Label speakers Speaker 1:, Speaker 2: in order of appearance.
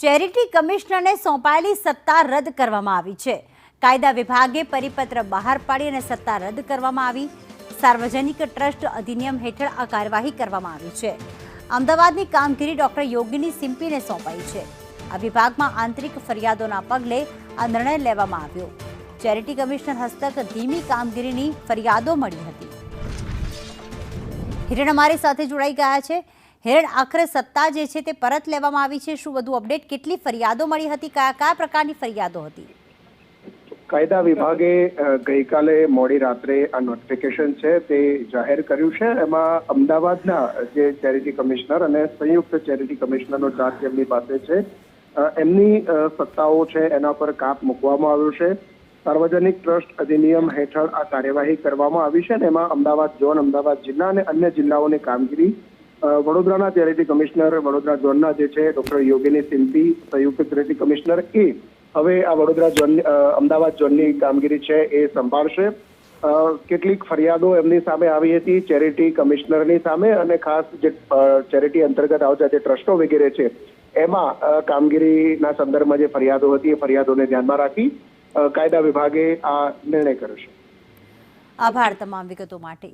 Speaker 1: Charity કમિશનરને સોંપાયેલી સત્તા રદ કરવામાં આવી છે। કાયદા વિભાગે પરિપત્ર બહાર પાડી અને સત્તા રદ કરવામાં આવી। સાર્વજનિક ટ્રસ્ટ અધિનિયમ હેઠળ આ કાર્યવાહી કરવામાં આવી છે। અમદાવાદની કામગીરી ડોક્ટર યોગિની સિમ્પીને સોંપાઈ છે। આ વિભાગમાં આંતરિક ફરિયાદોના પગલે આ નિર્ણય લેવામાં આવ્યો। ચેરિટી કમિશનર હસ્તક ધીમી કામગીરીની ફરિયાદો મળી હતી। હિરણ અમારી સાથે જોડાઈ ગયા છે। હિરણ, આખરે સત્તા જે છે તે પરત લેવામાં આવી છે। શું વધુ અપડેટ? કેટલી ફરિયાદો મળી હતી? કયા પ્રકારની ફરિયાદો હતી?
Speaker 2: કાયદા વિભાગે ગઈકાલે મોડી રાત્રે આ નોટિફિકેશન છે તે જાહેર કર્યું છે। એમાં અમદાવાદના જે ચેરિટી કમિશનર અને સંયુક્ત ચેરિટી કમિશનરનો ચાર્જ એમની પાસે છે, એમની સત્તાઓ છે એના પર કાપ મૂકવામાં આવ્યો છે। સાર્વજનિક ટ્રસ્ટ અધિનિયમ હેઠળ આ કાર્યવાહી કરવામાં આવી છે અને એમાં અમદાવાદ ઝોન, અમદાવાદ જિલ્લા અને અન્ય જિલ્લાઓની કામગીરી વડોદરાના ચેરિટી કમિશનર, વડોદરા ઝોનના જે છે ડોક્ટર યોગિની સિમ્પી, સંયુક્ત ચેરિટી કમિશનર એ હવે આ વડોદરા ઝોન, અમદાવાદ ઝોનની કામગીરી છે એ સંભાળશે। કેટલીક ફરિયાદો એમની સામે આવી હતી ચેરિટી કમિશનરની સામે, અને ખાસ જે ચેરિટી અંતર્ગત આવતા જે ટ્રસ્ટો વગેરે છે એમાં કામગીરીના સંદર્ભમાં જે ફરિયાદો હતી એ ફરિયાદોને ધ્યાનમાં રાખી કાયદા વિભાગે આ નિર્ણય કર્યો છે।
Speaker 1: આભાર તમામ વિગતો માટે।